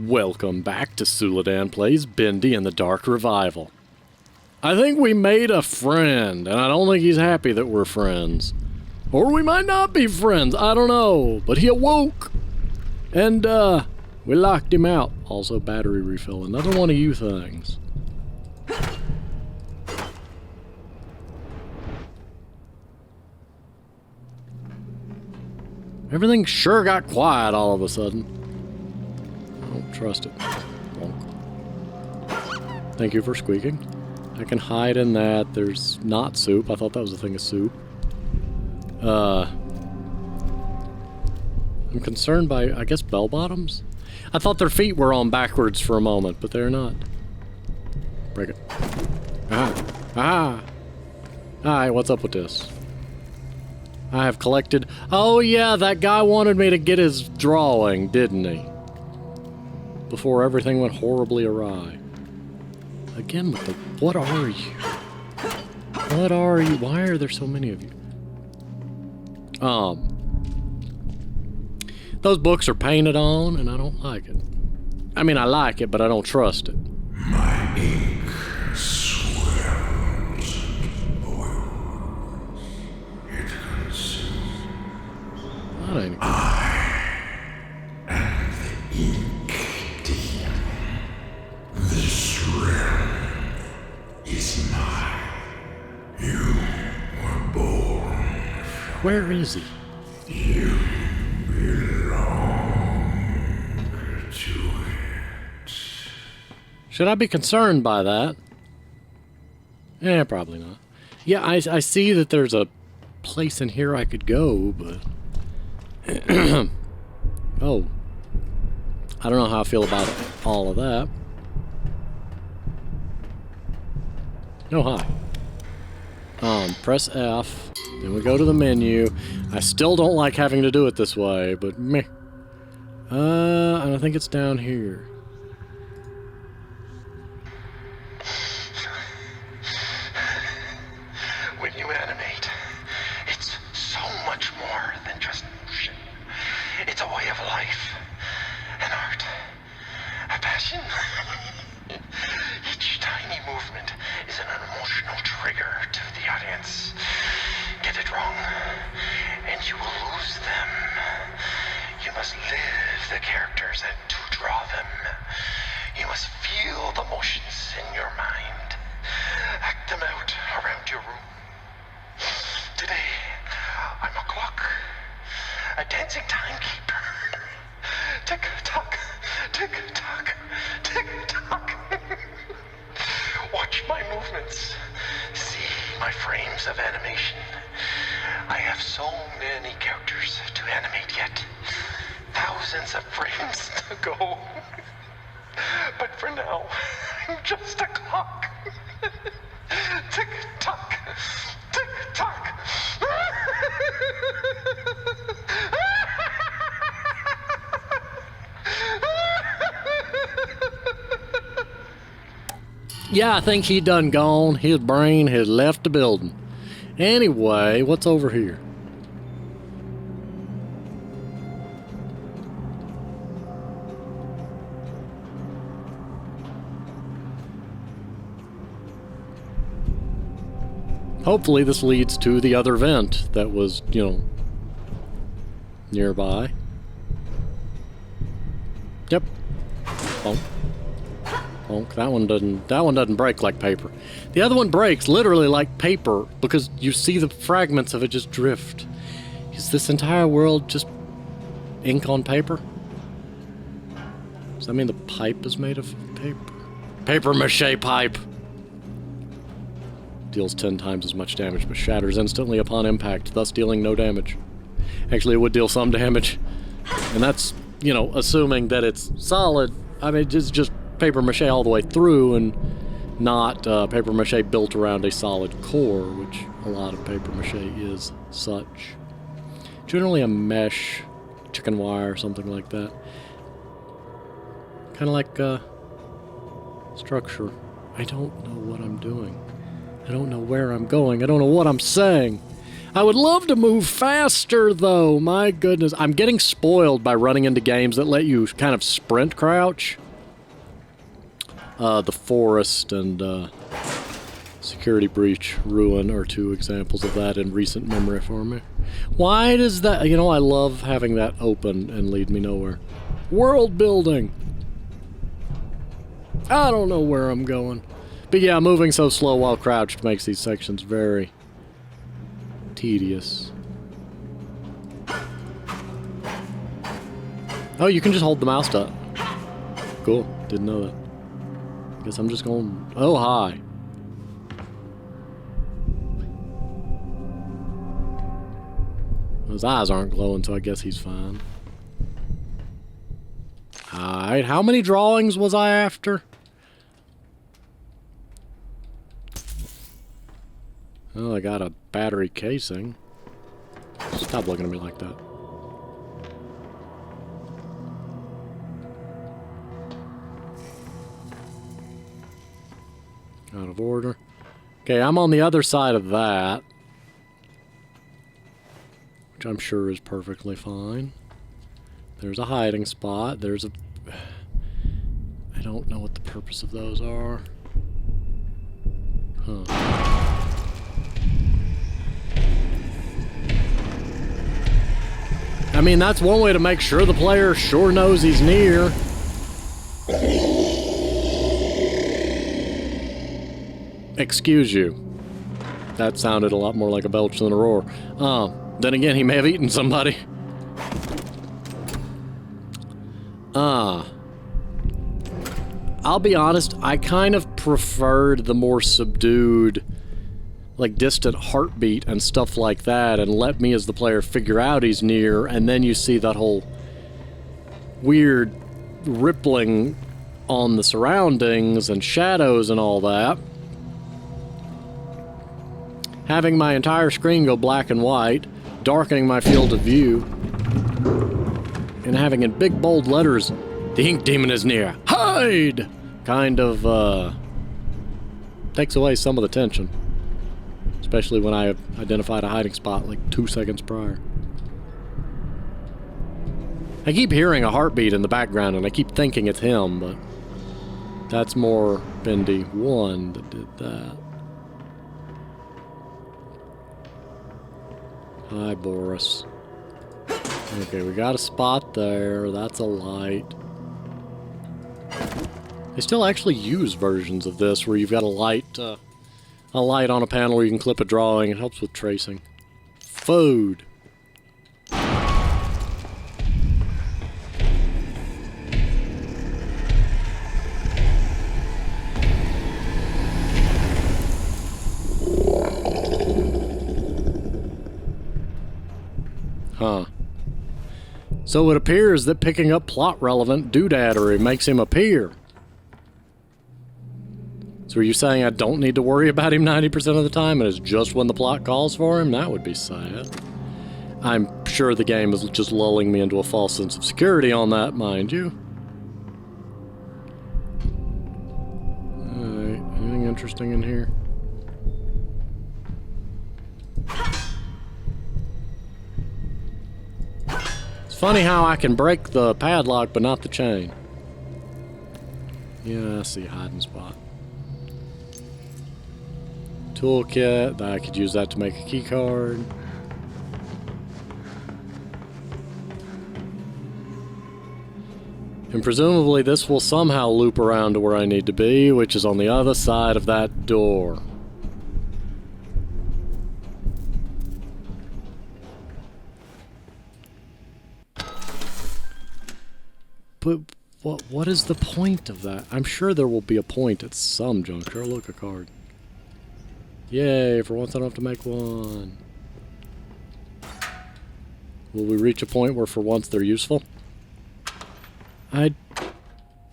Welcome back to Suladan Plays Bendy and the Dark Revival. I think we made a friend, and I don't think he's happy that we're friends. Or we might not be friends, I don't know. But he awoke, and we locked him out. Also battery refill, another one of you things. Everything sure got quiet all of a sudden. I don't trust it. Bonk. Thank you for squeaking. I can hide in that. There's not soup. I thought that was a thing of soup. I'm concerned by, I guess, bell-bottoms? I thought their feet were on backwards for a moment, but they're not. Break it. Ah! Alright, what's up with this? I have collected... Oh yeah, that guy wanted me to get his drawing, didn't he? Before everything went horribly awry. Again with the... What are you? What are you? Why are there so many of you? Those books are painted on, and I don't like it. I mean, I like it, but I don't trust it. My ink swells and boils. It consumes. That ain't good. I am the ink demon. This realm is mine. You were born. Where is he? You belong to it. Should I be concerned by that? Eh, probably not. Yeah, I see that there's a place in here I could go, but... Oh. I don't know how I feel about all of that. Oh, hi. Press F, then we go to the menu. I still don't like having to do it this way, but meh. And I think it's down here. When you animate, it's so much more than just motion. It's a way of life, an art, a passion. Each tiny movement is an emotional trigger to the audience. Get it wrong, and you will lose them. You must live the characters and to draw them. You must feel the motions in your mind. Act them out around your room. Today, I'm a clock, a dancing timekeeper. Tick-tock, tick-tock, tick-tock. Watch my movements. See my frames of animation. I have so many characters to animate yet. Thousands of frames to go. But for now, I'm just a clock. Tick-tock, tick-tock. Yeah, I think he done gone. His brain has left the building. Anyway, what's over here? Hopefully this leads to the other vent that was, you know, nearby. Yep. Oh. Bonk. That one doesn't break like paper. The other one breaks literally like paper because you see the fragments of it just drift. Is this entire world just ink on paper? Does that mean the pipe is made of paper? Paper mache pipe! Deals 10 times as much damage but shatters instantly upon impact, thus dealing no damage. Actually, it would deal some damage. And that's, you know, assuming that it's solid. I mean, it's just paper mache all the way through and not paper mache built around a solid core, which a lot of paper mache is such. Generally a mesh, chicken wire, something like that. Kind of like structure. I don't know what I'm doing. I don't know where I'm going. I don't know what I'm saying. I would love to move faster, though. My goodness. I'm getting spoiled by running into games that let you kind of sprint crouch. The Forest and Security Breach Ruin are two examples of that in recent memory for me. Why does that... You know, I love having that open and lead me nowhere. World building! I don't know where I'm going. But yeah, moving so slow while crouched makes these sections very tedious. Oh, you can just hold the mouse up. Cool. Didn't know that. Guess I'm just going... Oh, hi. His eyes aren't glowing, so I guess he's fine. Alright, how many drawings was I after? Oh, I got a battery casing. Stop looking at me like that. Out of order. Okay, I'm on the other side of that. Which I'm sure is perfectly fine. There's a hiding spot. There's a... I don't know what the purpose of those are. Huh. I mean, that's one way to make sure the player sure knows he's near. Excuse you. That sounded a lot more like a belch than a roar. Then again, he may have eaten somebody. I'll be honest, I kind of preferred the more subdued, like, distant heartbeat and stuff like that, and let me as the player figure out he's near, and then you see that whole weird rippling on the surroundings and shadows and all that. Having my entire screen go black and white, darkening my field of view, and having in big bold letters, "The ink demon is near, hide!" kind of, takes away some of the tension. Especially when I identified a hiding spot like 2 seconds prior. I keep hearing a heartbeat in the background and I keep thinking it's him, but that's more Bendy 1 that did that. Hi, Boris. Okay, we got a spot there. That's a light. They still actually use versions of this where you've got a light on a panel where you can clip a drawing. It helps with tracing. Food. Huh. So it appears that picking up plot-relevant doodadery makes him appear. So are you saying I don't need to worry about him 90% of the time, and it's just when the plot calls for him? That would be sad. I'm sure the game is just lulling me into a false sense of security on that, mind you. Alright, anything interesting in here? It's funny how I can break the padlock but not the chain. Yeah, I see a hiding spot. Toolkit, I could use that to make a key card. And presumably this will somehow loop around to where I need to be, which is on the other side of that door. But what is the point of that? I'm sure there will be a point at some juncture. Look, a card. Yay, for once I don't have to make one. Will we reach a point where for once they're useful? I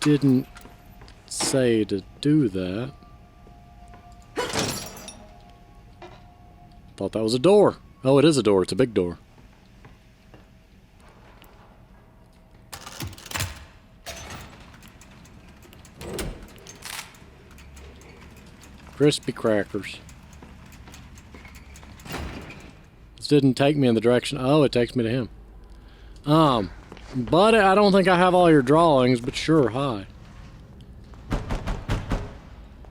didn't say to do that. Thought that was a door. Oh, it is a door. It's a big door. Crispy crackers. This didn't take me in the direction... Oh, it takes me to him. But I don't think I have all your drawings, but sure, hi.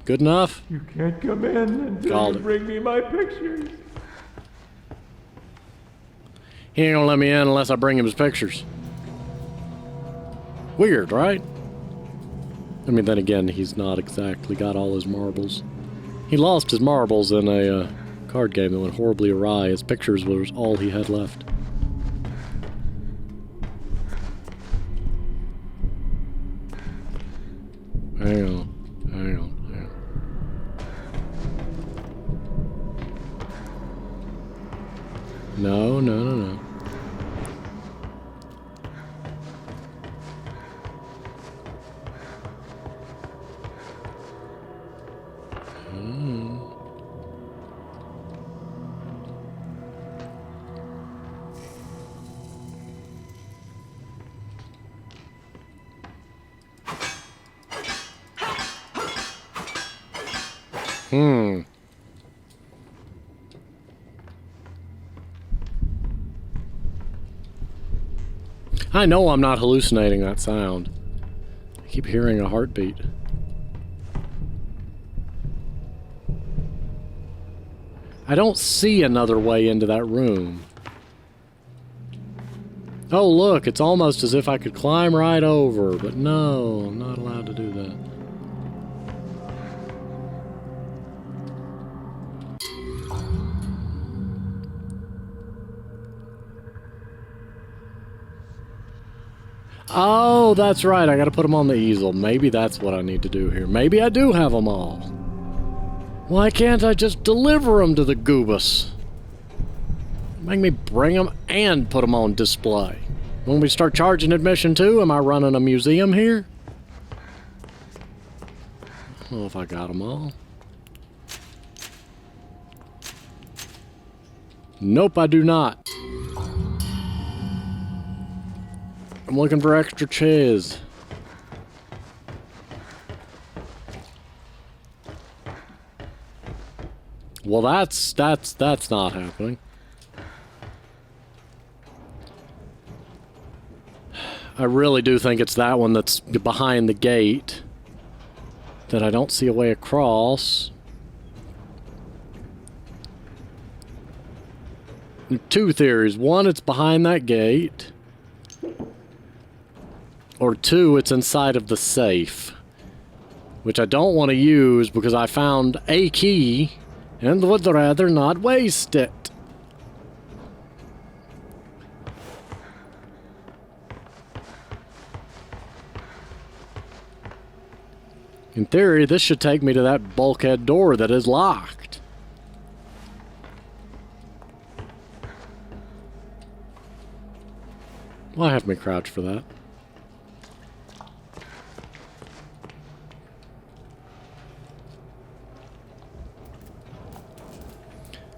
Good enough? You can't come in until Called you it. bring me my pictures. He ain't gonna let me in unless I bring him his pictures. Weird, right? I mean, then again, he's not exactly got all his marbles. He lost his marbles in a card game that went horribly awry. His pictures was all he had left. Hang on. No. I know I'm not hallucinating that sound. I keep hearing a heartbeat. I don't see another way into that room. Oh, look, it's almost as if I could climb right over, but no, I'm not allowed to do that. Oh, that's right. I gotta put them on the easel. Maybe that's what I need to do here. Maybe I do have them all. Why can't I just deliver them to the goobus? Make me bring them and put them on display. When we start charging admission too, am I running a museum here? I don't know if I got them all. Nope, I do not. I'm looking for extra chairs. Well, that's not happening. I really do think it's that one that's behind the gate that I don't see a way across. Two theories. One, it's behind that gate. Or two, it's inside of the safe. Which I don't want to use because I found a key and would rather not waste it. In theory, this should take me to that bulkhead door that is locked. Why have me crouch for that?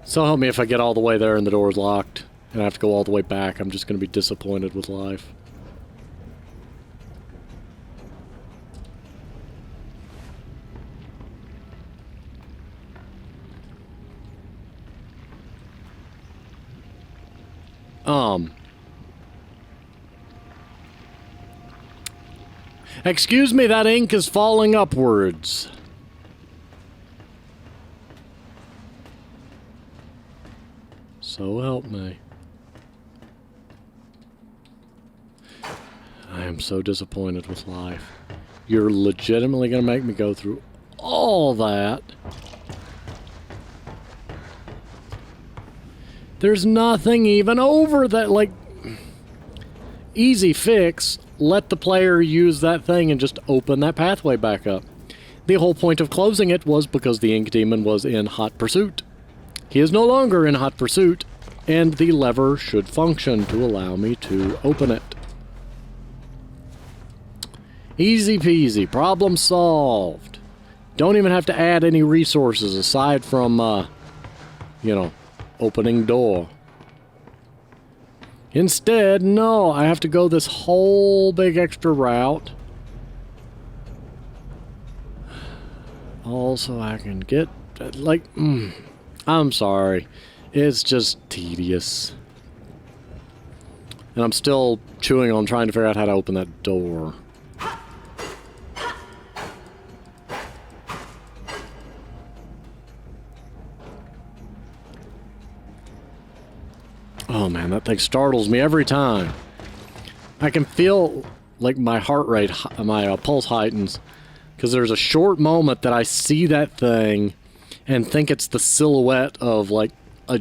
So help me if I get all the way there and the door's locked and I have to go all the way back. I'm just going to be disappointed with life. Excuse me, that ink is falling upwards. So help me. I am so disappointed with life. You're legitimately gonna make me go through all that. There's nothing even over that, like... Easy fix. Let the player use that thing and just open that pathway back up. The whole point of closing it was because the ink demon was in hot pursuit. He is no longer in hot pursuit, and the lever should function to allow me to open it. Easy peasy. Problem solved. Don't even have to add any resources aside from, you know, opening door. Instead, no, I have to go this whole big extra route. Also, I can get, like, I'm sorry. It's just tedious. And I'm still chewing on trying to figure out how to open that door. Oh man, that thing startles me every time. I can feel like my heart rate, my pulse heightens. Because there's a short moment that I see that thing and think it's the silhouette of like a,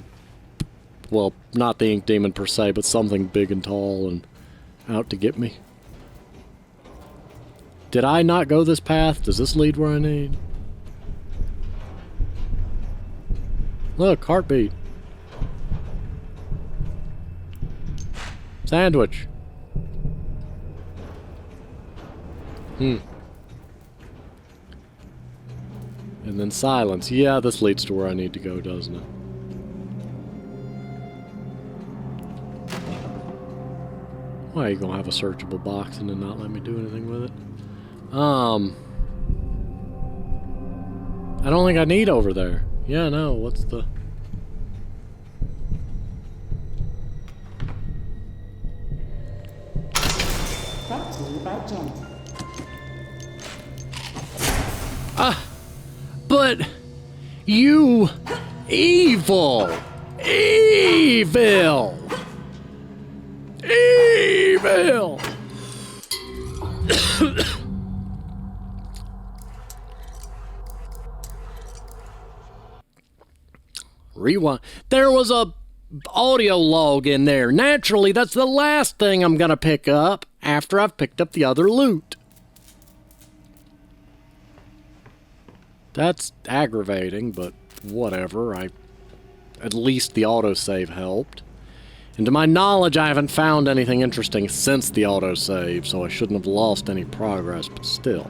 well, not the ink demon per se, but something big and tall and out to get me. Did I not go this path? Does this lead where I need? Look, heartbeat. Sandwich. And then silence. Yeah, this leads to where I need to go, doesn't it? Why are you gonna have a searchable box and then not let me do anything with it? I don't think I need over there. Yeah, no, what's the... Brought to you by Jenny. But you evil, evil, evil. Rewind. There was a audio log in there. Naturally, that's the last thing I'm gonna pick up after I've picked up the other loot. That's aggravating, but whatever. At least the autosave helped. And to my knowledge, I haven't found anything interesting since the autosave, so I shouldn't have lost any progress, but still.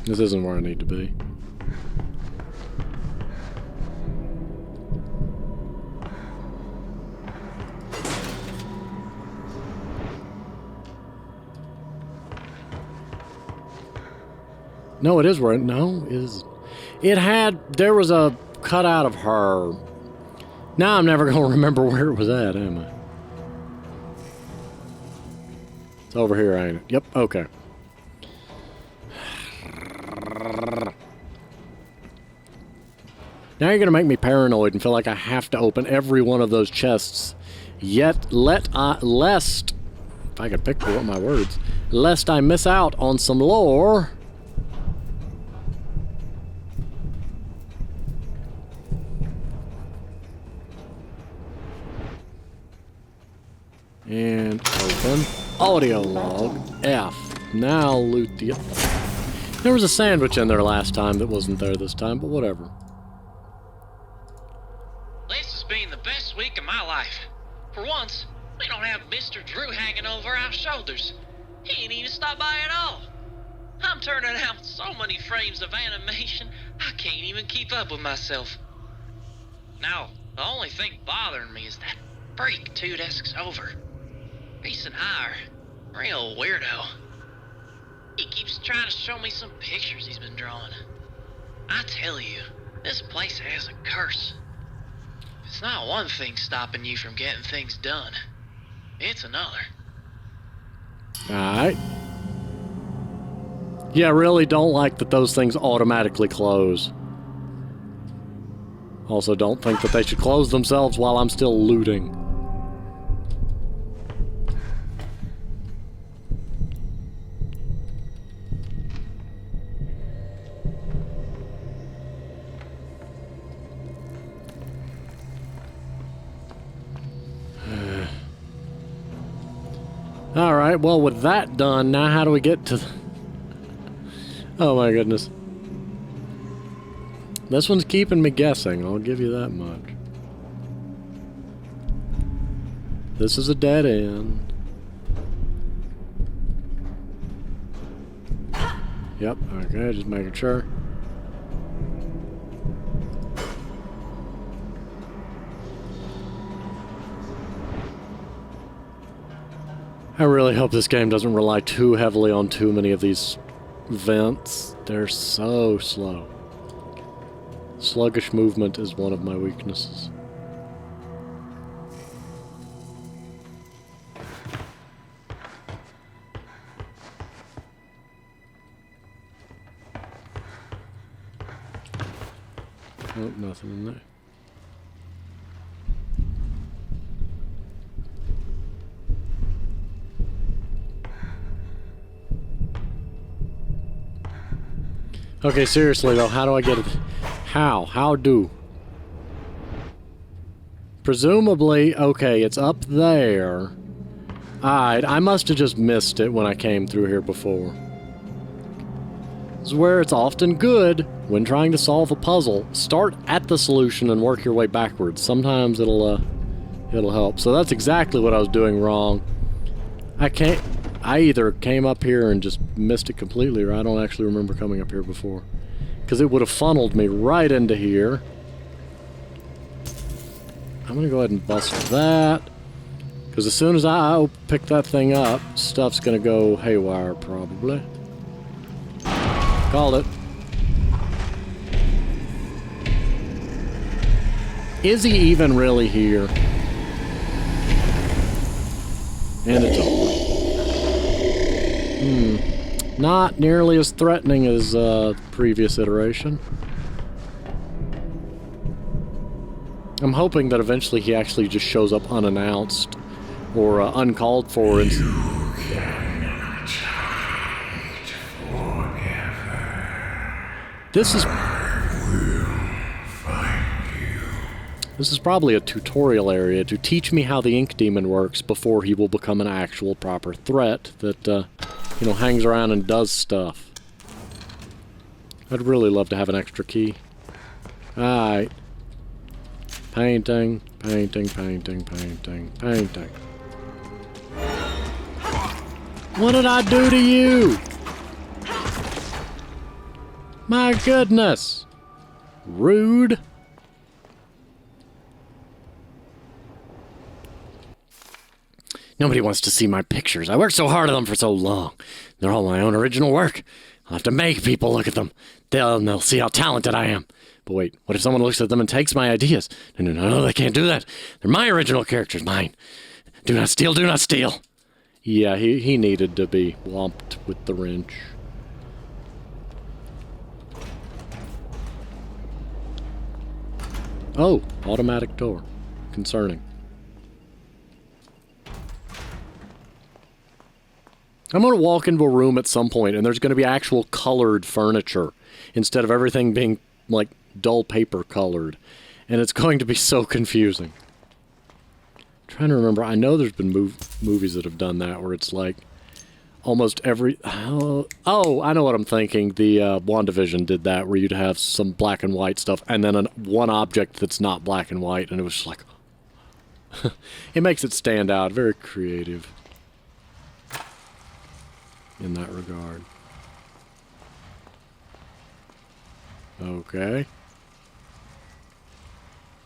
This isn't where I need to be. No, it is where it... No, it is... It had... There was a cutout of her. Now I'm never going to remember where it was at, am I? It's over here, ain't it? Yep, okay. Now you're going to make me paranoid and feel like I have to open every one of those chests. Yet, lest... If I could pick up my words. Lest I miss out on some lore... And open. Audio log. F. Now loot the... There was a sandwich in there last time that wasn't there this time, but whatever. This has been the best week of my life. For once, we don't have Mr. Drew hanging over our shoulders. He ain't even stopped by at all. I'm turning out so many frames of animation, I can't even keep up with myself. Now, the only thing bothering me is that freak 2 desks over. Reese and I are real weirdo. He keeps trying to show me some pictures he's been drawing. I tell you, this place has a curse. It's not one thing stopping you from getting things done. It's another. Alright. Yeah, I really don't like that those things automatically close. Also, don't think that they should close themselves while I'm still looting. Alright, well with that done, now how do we get to... Oh my goodness. This one's keeping me guessing, I'll give you that much. This is a dead end. Yep, okay, just making sure. I really hope this game doesn't rely too heavily on too many of these vents. They're so slow. Sluggish movement is one of my weaknesses. Oh, nothing in there. Okay, seriously though, how do I get it? How do? Presumably, okay, it's up there. Alright, I must have just missed it when I came through here before. This is where it's often good, when trying to solve a puzzle, start at the solution and work your way backwards. Sometimes it'll help. So that's exactly what I was doing wrong. I either came up here and just missed it completely, or I don't actually remember coming up here before. Because it would have funneled me right into here. I'm going to go ahead and bust that. Because as soon as I pick that thing up, stuff's going to go haywire, probably. Called it. Is he even really here? And it's over. Not nearly as threatening as the previous iteration. I'm hoping that eventually he actually just shows up unannounced or uncalled for. And this is probably a tutorial area to teach me how the ink demon works before he will become an actual proper threat that, you know, hangs around and does stuff. I'd really love to have an extra key. Alright. Painting, painting, painting, painting, painting. What did I do to you? My goodness. Rude. Nobody wants to see my pictures. I worked so hard on them for so long. They're all my own original work. I'll have to make people look at them. They'll see how talented I am. But wait, what if someone looks at them and takes my ideas? No, they can't do that. They're my original characters, mine. Do not steal, do not steal. Yeah, he needed to be whomped with the wrench. Oh, automatic door. Concerning. I'm going to walk into a room at some point and there's going to be actual colored furniture instead of everything being, like, dull paper colored. And it's going to be so confusing. I'm trying to remember. I know there's been movies that have done that where it's like almost every... Oh, I know what I'm thinking. The WandaVision did that where you'd have some black and white stuff and then one object that's not black and white and it was just like... It makes it stand out. Very creative. In that regard. Okay.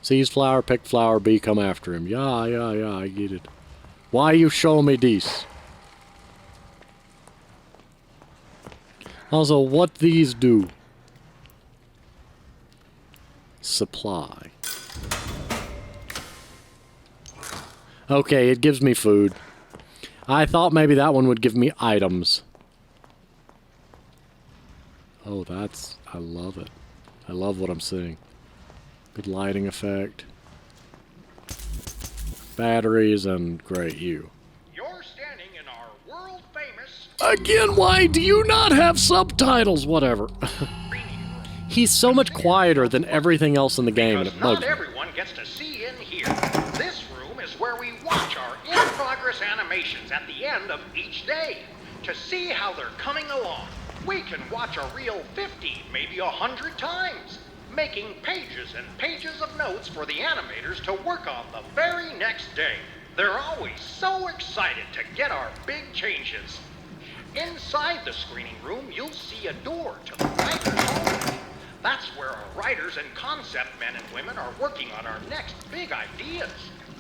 Seize flower, pick flower, bee, come after him. Yeah, I get it. Why you show me this? Also, what these do? Supply. Okay, it gives me food. I thought maybe that one would give me items. Oh, I love it. I love what I'm seeing. Good lighting effect. Batteries and great hue. You're standing in our world-famous... Again, why do you not have subtitles? Whatever. He's so much quieter than everything else in the game, and it bugs me. Not everyone gets to see in here. This room is where we watch our in-progress animations at the end of each day to see how they're coming along. We can watch a reel 50, maybe 100 times, making pages and pages of notes for the animators to work on the very next day. They're always so excited to get our big changes. Inside the screening room, you'll see a door to the writer's hall. That's where our writers and concept men and women are working on our next big ideas.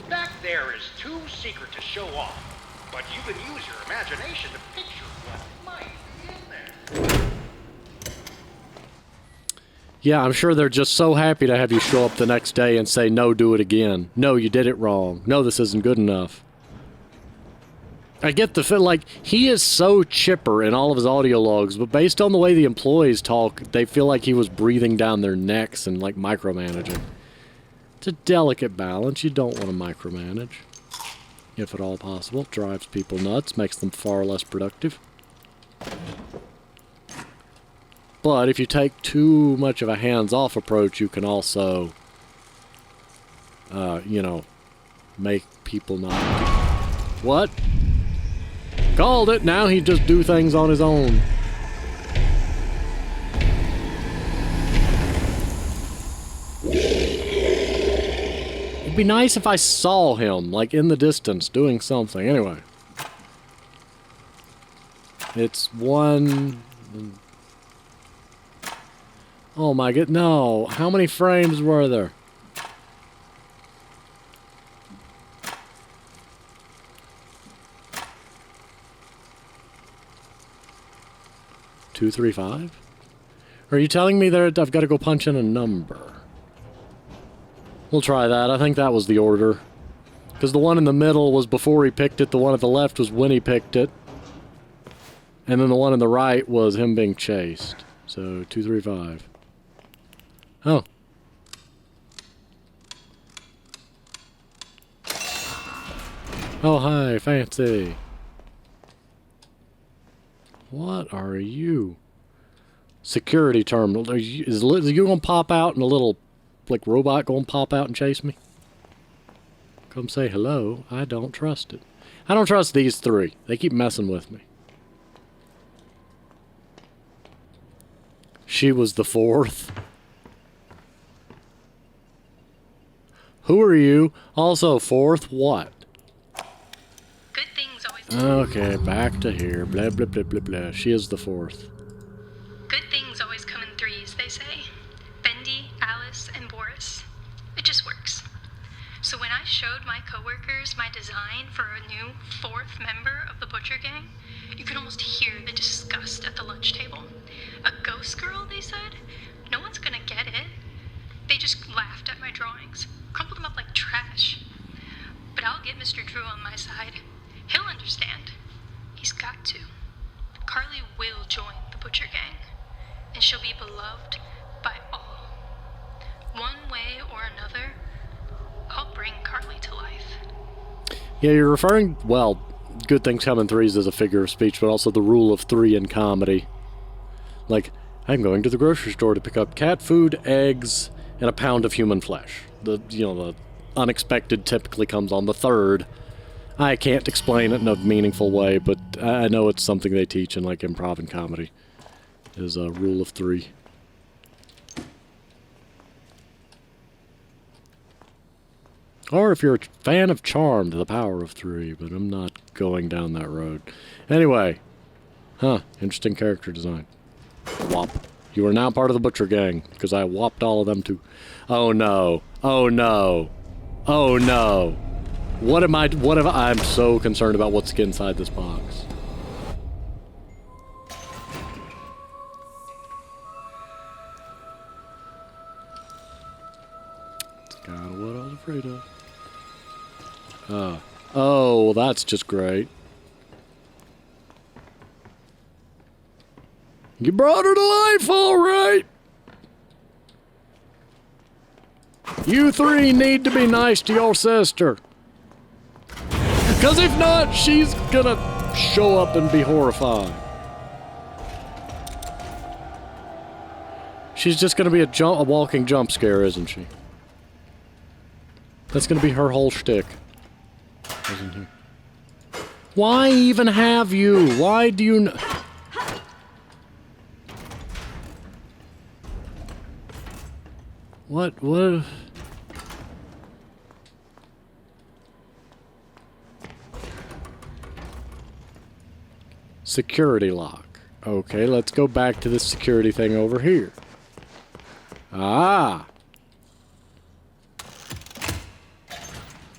Back there is too secret to show off. But you can use your imagination to picture what might be in there. Yeah, I'm sure they're just so happy to have you show up the next day and say, no, do it again. No, you did it wrong. No, this isn't good enough. I get the feel like he is so chipper in all of his audio logs, but based on the way the employees talk, they feel like he was breathing down their necks and like micromanaging. It's a delicate balance. You don't want to micromanage. If at all possible. Drives people nuts, makes them far less productive. But if you take too much of a hands-off approach, you can also, you know, make people not... What? Called it! Now he just do things on his own. It'd be nice if I saw him, like, in the distance, doing something. Anyway. It's one... Oh my god, no! How many frames were there? Two, 3, 5? Are you telling me that I've got to go punch in a number? We'll try that. I think that was the order. Because the one in the middle was before he picked it, the one at the left was when he picked it. And then the one on the right was him being chased. So, 2, 3, 5. Oh. Oh, hi, fancy. What are you? Security terminal. Is you gonna pop out and a little, like, robot gonna pop out and chase me? Come say hello. I don't trust it. I don't trust these three. They keep messing with me. She was the fourth. Who are you? Also fourth what? Good things always... Okay, back to here. Blah, blah, blah, blah, blah. She is the fourth. Good things always come in threes, they say. Bendy, Alice, and Boris. It just works. So when I showed my coworkers my design for a new fourth member of the Butcher Gang, you could almost hear the disgust at the lunch table. A ghost girl, they said? No one's gonna get it. They just laughed at my drawings, crumpled them up like trash. But I'll get Mr. Drew on my side. He'll understand. He's got to. Carly will join the Butcher Gang, and she'll be beloved by all. One way or another, I'll bring Carly to life. Yeah, you're referring, well, good things come in threes as a figure of speech, but also the rule of three in comedy. Like, I'm going to the grocery store to pick up cat food, eggs, and a pound of human flesh. The unexpected typically comes on the third. I can't explain it in a meaningful way, but I know it's something they teach in, like, improv and comedy. Is a rule of three. Or if you're a fan of Charmed, the power of three, but I'm not going down that road. Anyway. Huh, interesting character design. Whop. You are now part of the Butcher Gang, because I whopped all of them too. Oh no. Oh no. Oh no. I'm so concerned about what's inside this box. It's kind of what I was afraid of. Oh, well, that's just great. You brought her to life, all right. You three need to be nice to your sister. Because if not, she's gonna show up and be horrified. She's just gonna be a walking jump scare, isn't she? That's gonna be her whole shtick. Isn't he? Why even have you? Why do you... What? Security lock. Okay, let's go back to this security thing over here. Ah!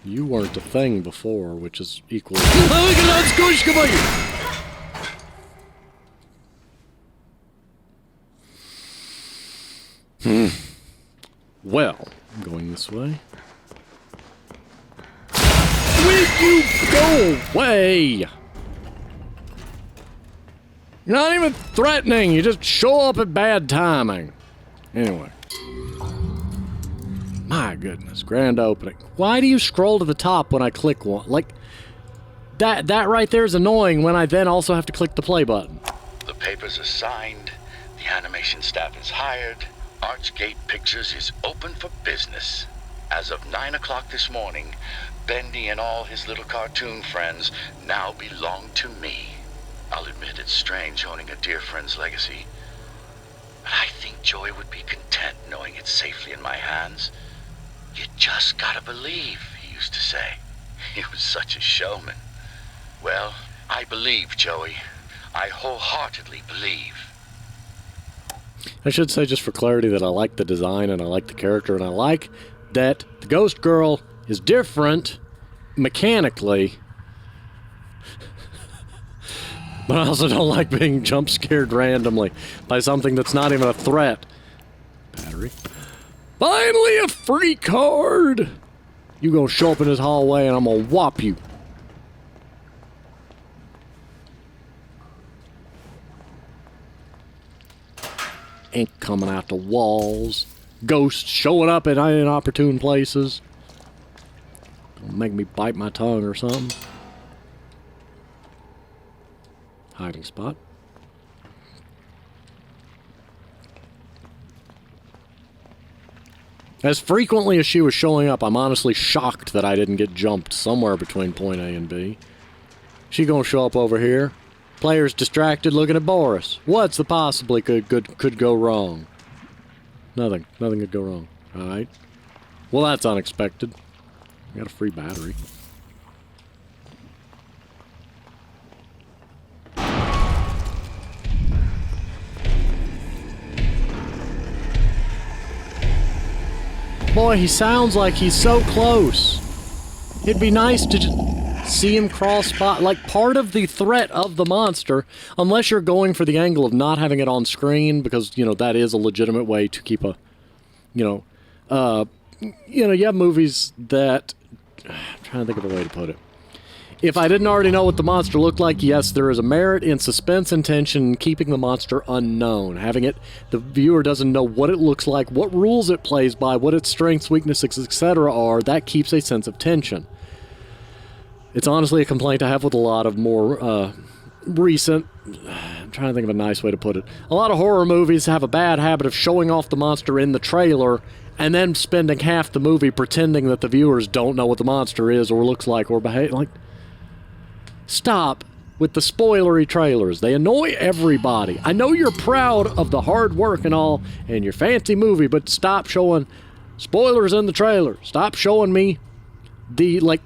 You weren't a thing before, which is equally... Well, I'm going this way. Will you go away? You're not even threatening, you just show up at bad timing. Anyway. My goodness, grand opening. Why do you scroll to the top when I click one? Like, that right there is annoying when I then also have to click the play button. The papers are signed, the animation staff is hired, Archgate Pictures is open for business. As of 9 o'clock this morning, Bendy and all his little cartoon friends now belong to me. I'll admit it's strange owning a dear friend's legacy, but I think Joey would be content knowing it's safely in my hands. You just gotta believe, he used to say. He was such a showman. Well, I believe, Joey. I wholeheartedly believe. I should say, just for clarity, that I like the design and I like the character and I like that the Ghost Girl is different mechanically. But I also don't like being jump scared randomly by something that's not even a threat. Battery. Finally a free card! You gonna show up in this hallway and I'm gonna whop you. Ink coming out the walls. Ghosts showing up at inopportune places. Gonna make me bite my tongue or something. Hiding spot. As frequently as she was showing up, I'm honestly shocked that I didn't get jumped somewhere between point A and B. She gonna show up over here. Player's distracted looking at Boris. What's the possibly could go wrong? Nothing. Nothing could go wrong. Alright. Well, that's unexpected. I got a free battery. Boy, he sounds like he's so close. It'd be nice to just see him cross spot. Like, part of the threat of the monster, unless you're going for the angle of not having it on screen, because, you know, that is a legitimate way to keep a, you have movies that, I'm trying to think of a way to put it. If I didn't already know what the monster looked like, yes, there is a merit in suspense and tension in keeping the monster unknown. Having it, the viewer doesn't know what it looks like, what rules it plays by, what its strengths, weaknesses, etc. are. That keeps a sense of tension. It's honestly a complaint I have with a lot of more recent... I'm trying to think of a nice way to put it. A lot of horror movies have a bad habit of showing off the monster in the trailer and then spending half the movie pretending that the viewers don't know what the monster is or looks like or behave like... Stop with the spoilery trailers. They annoy everybody. I know you're proud of the hard work and all and your fancy movie, but stop showing spoilers in the trailer. Stop showing me the, like,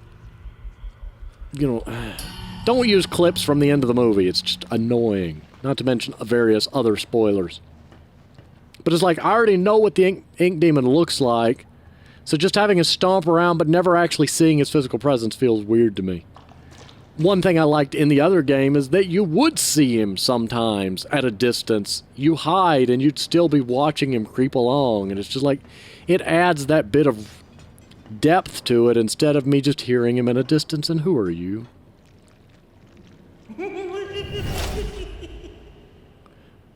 don't use clips from the end of the movie. It's just annoying. Not to mention various other spoilers. But it's like, I already know what the ink demon looks like, so just having him stomp around but never actually seeing his physical presence feels weird to me. One thing I liked in the other game is that you would see him sometimes at a distance. You hide and you'd still be watching him creep along, and it's just like, it adds that bit of depth to it instead of me just hearing him in a distance. And who are you?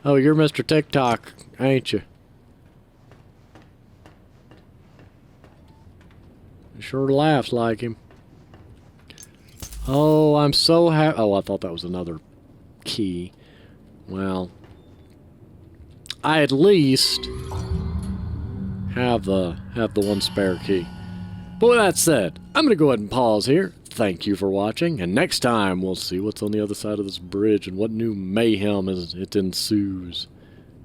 Oh, you're Mr. TikTok, ain't you? He sure laughs like him. Oh, I'm so happy. Oh, I thought that was another key. Well, I at least have the one spare key. But with that said, I'm going to go ahead and pause here. Thank you for watching, and next time we'll see what's on the other side of this bridge and what new mayhem it ensues.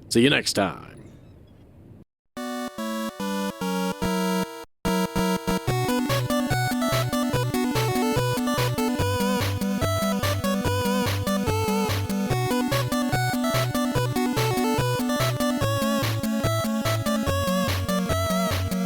See you next time.